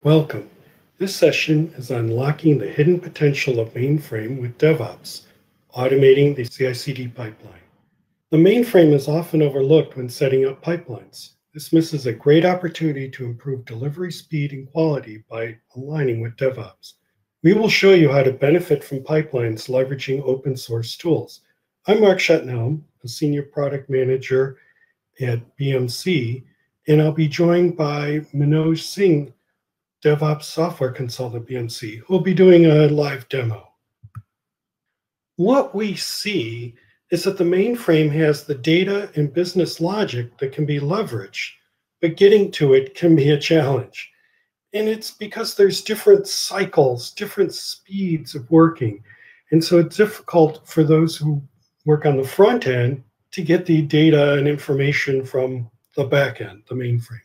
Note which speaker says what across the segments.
Speaker 1: Welcome. This session is unlocking the hidden potential of Mainframe with DevOps, automating the CI/CD pipeline. The mainframe is often overlooked when setting up pipelines. This misses a great opportunity to improve delivery speed and quality by aligning with DevOps. We will show you how to benefit from pipelines leveraging open source tools. I'm Mark Schettenhelm, a senior product manager at BMC, and I'll be joined by Manoj Singh, DevOps software consultant BMC, who will be doing a live demo. What we see is that the mainframe has the data and business logic that can be leveraged, but getting to it can be a challenge. And it's because there's different cycles, different speeds of working. And so it's difficult for those who work on the front end to get the data and information from the back end, the mainframe.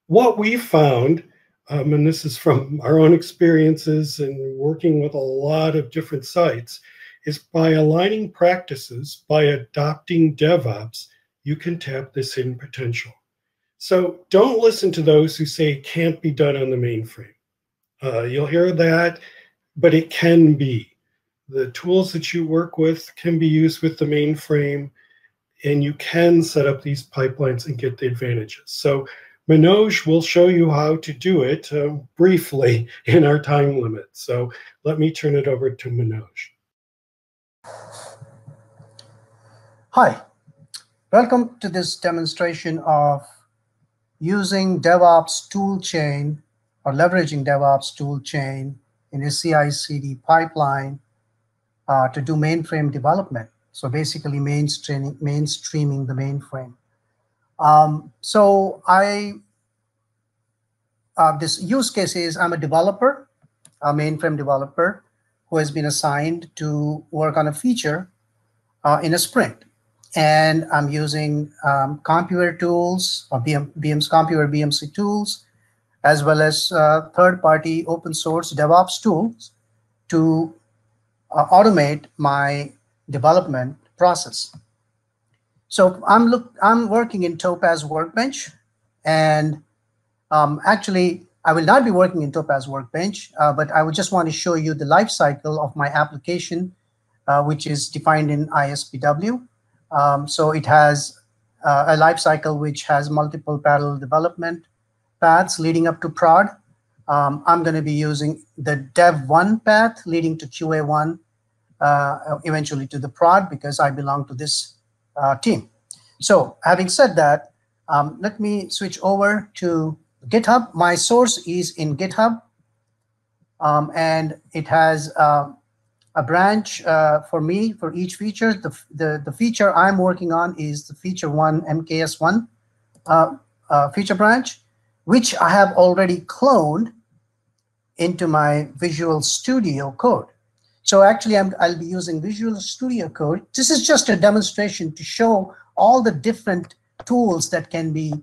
Speaker 1: What we found, and this is from our own experiences and working with a lot of different sites, is by aligning practices, by adopting DevOps, you can tap this hidden potential. So don't listen to those who say it can't be done on the mainframe. You'll hear that, but it can be. The tools that you work with can be used with the mainframe, and you can set up these pipelines and get the advantages. So Manoj will show you how to do it briefly in our time limit. So let me turn it over to Manoj.
Speaker 2: Hi, welcome to this demonstration of using DevOps toolchain or leveraging DevOps toolchain in a CI/CD pipeline to do mainframe development. So basically mainstreaming the mainframe. This use case is I'm a developer, a mainframe developer who has been assigned to work on a feature in a sprint. And I'm using Computer tools or Computer BMC tools, as well as third-party open source DevOps tools to automate my development process. So I'm working in Topaz Workbench, and actually I will not be working in Topaz Workbench, but I would just want to show you the life cycle of my application, which is defined in ISPW. So it has a life cycle which has multiple parallel development paths leading up to prod. I'm going to be using the dev1 path leading to QA1, eventually to the prod, because I belong to this team. So having said that, let me switch over to GitHub. My source is in GitHub, and it has a branch for me for each feature. The feature I'm working on is the feature 1 MKS1 feature branch, which I have already cloned into my Visual Studio Code. So actually I'll be using Visual Studio Code. This is just a demonstration to show all the different tools that can be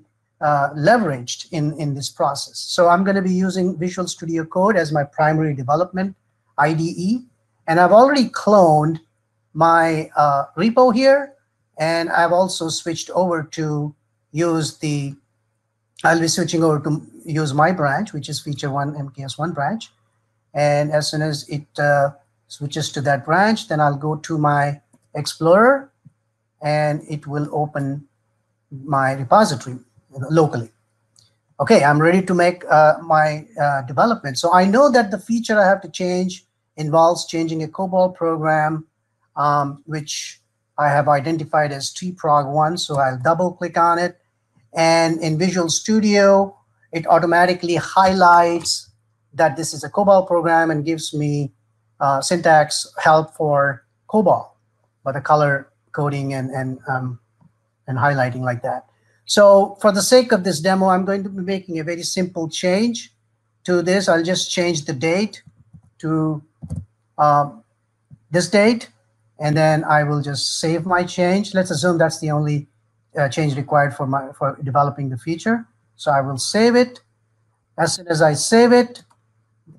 Speaker 2: leveraged in this process. So I'm going to be using Visual Studio Code as my primary development IDE. And I've already cloned my repo here, and I've also switched over to I'll be switching over to use my branch, which is feature 1 MKS1 branch. And as soon as it switches to that branch, then I'll go to my Explorer, and it will open my repository locally. Okay, I'm ready to make my development. So I know that the feature I have to change involves changing a COBOL program, which I have identified as tprog1. So I'll double click on it. And in Visual Studio, it automatically highlights that this is a COBOL program and gives me syntax help for COBOL, but the color coding and highlighting like that. So for the sake of this demo, I'm going to be making a very simple change to this. I'll just change the date to this date, and then I will just save my change. Let's assume that's the only change required for developing the feature. So I will save it. As soon as I save it,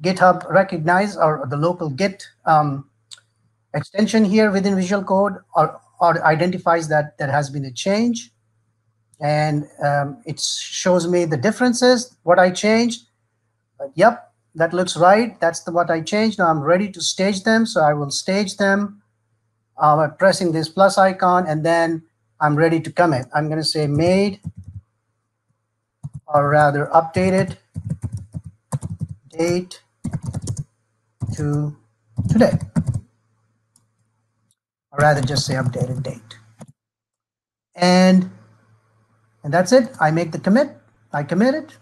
Speaker 2: GitHub recognize, or the local Git extension here within Visual Code or identifies that there has been a change, and it shows me the differences, what I changed. Yep, that looks right. That's what I changed. Now I'm ready to stage them. So I will stage them by pressing this plus icon, and then I'm ready to commit. I'm going to say made, or rather updated date to today, or rather just say updated date. And that's it. I make the commit. I commit it.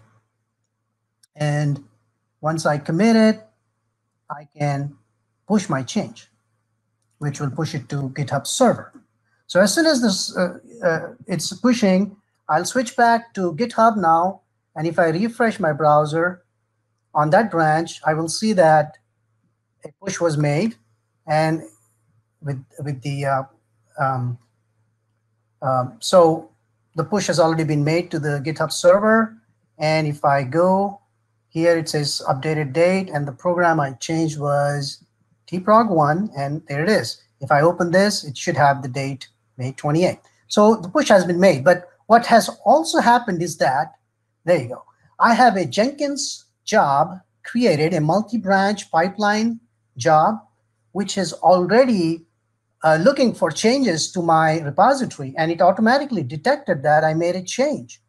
Speaker 2: And once I commit it, I can push my change, which will push it to GitHub server. So as soon as this it's pushing, I'll switch back to GitHub now. And if I refresh my browser on that branch, I will see that a push was made, and with the so the push has already been made to the GitHub server. And if I go here, it says updated date, and the program I changed was tprog1, and there it is. If I open this, it should have the date May 28th. So the push has been made. But what has also happened is that, there you go, I have a Jenkins job created, a multi-branch pipeline job, which is already looking for changes to my repository, and it automatically detected that I made a change.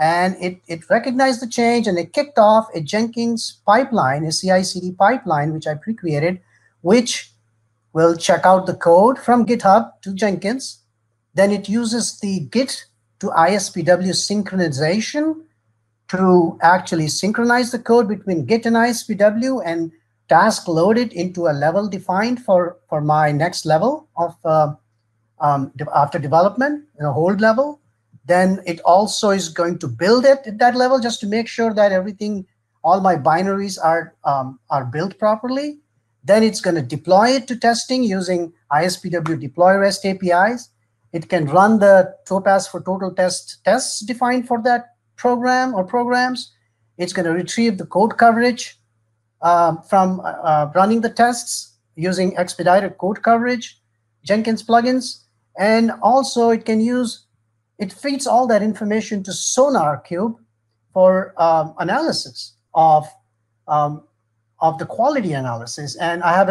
Speaker 2: And it recognized the change, and it kicked off a Jenkins pipeline, a CI/CD pipeline, which I pre-created, which will check out the code from GitHub to Jenkins. Then it uses the Git to ISPW synchronization to actually synchronize the code between Git and ISPW, and task load it into a level defined for my next level of after development, hold level. Then it also is going to build it at that level just to make sure that everything, all my binaries are built properly. Then it's going to deploy it to testing using ISPW deploy REST APIs. It can run the Topaz for total tests defined for that program or programs. It's going to retrieve the code coverage from running the tests using expedited code coverage, Jenkins plugins. And also it can use, it feeds all that information to SonarQube for analysis of the quality analysis. And I have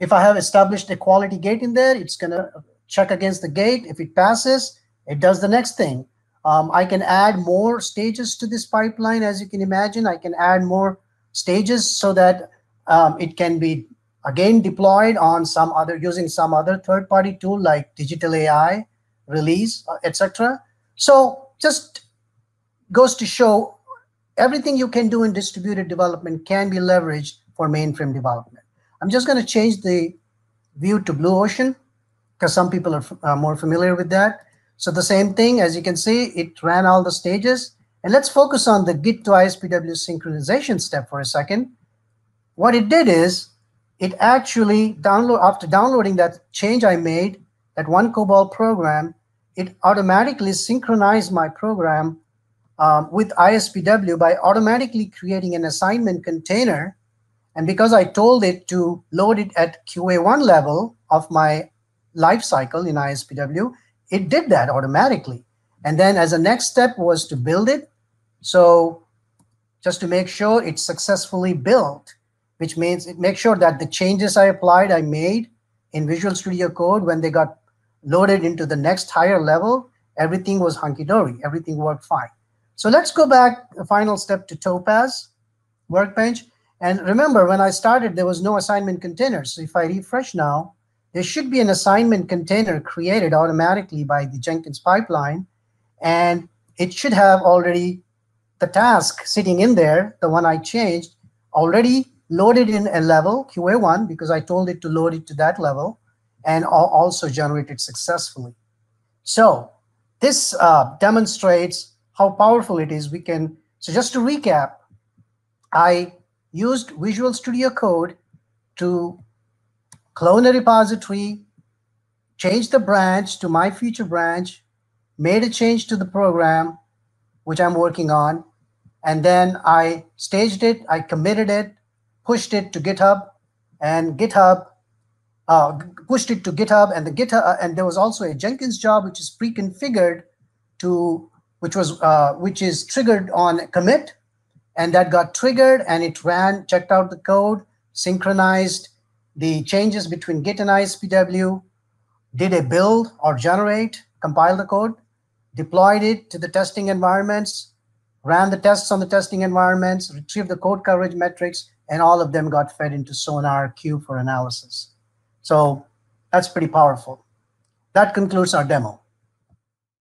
Speaker 2: if I have established a quality gate in there, it's going to check against the gate. If it passes, it does the next thing. I can add more stages to this pipeline. As you can imagine, I can add more stages so that it can be again deployed on using some other third-party tool like Digital AI, Release, etc. So just goes to show everything you can do in distributed development can be leveraged for mainframe development. I'm just going to change the view to Blue Ocean because some people are more familiar with that. So the same thing, as you can see, it ran all the stages. And let's focus on the Git to ISPW synchronization step for a second. What it did is, it actually after downloading that change I made, that one COBOL program, it automatically synchronized my program with ISPW by automatically creating an assignment container. And because I told it to load it at QA1 level of my lifecycle in ISPW, it did that automatically. And then as a next step was to build it. So just to make sure it's successfully built, which means it makes sure that the changes I applied, I made in Visual Studio Code, when they got loaded into the next higher level, everything was hunky-dory, everything worked fine. So let's go back, the final step, to Topaz Workbench. And remember, when I started, there was no assignment container. So if I refresh now, there should be an assignment container created automatically by the Jenkins pipeline. And it should have already the task sitting in there, the one I changed, already loaded in a level, QA1, because I told it to load it to that level, and also generated successfully. So this demonstrates how powerful it is. So just to recap, I used Visual Studio Code to clone a repository, change the branch to my feature branch, made a change to the program, which I'm working on, and then I staged it, I committed it, pushed it to GitHub, and GitHub pushed it to GitHub, and the GitHub, and there was also a Jenkins job which is pre-configured to, which is triggered on commit, and that got triggered, and it ran, checked out the code, synchronized the changes between Git and ISPW, did a build or generate, compile the code, deployed it to the testing environments, ran the tests on the testing environments, retrieved the code coverage metrics, and all of them got fed into Sonar Q for analysis. So that's pretty powerful. That concludes our demo.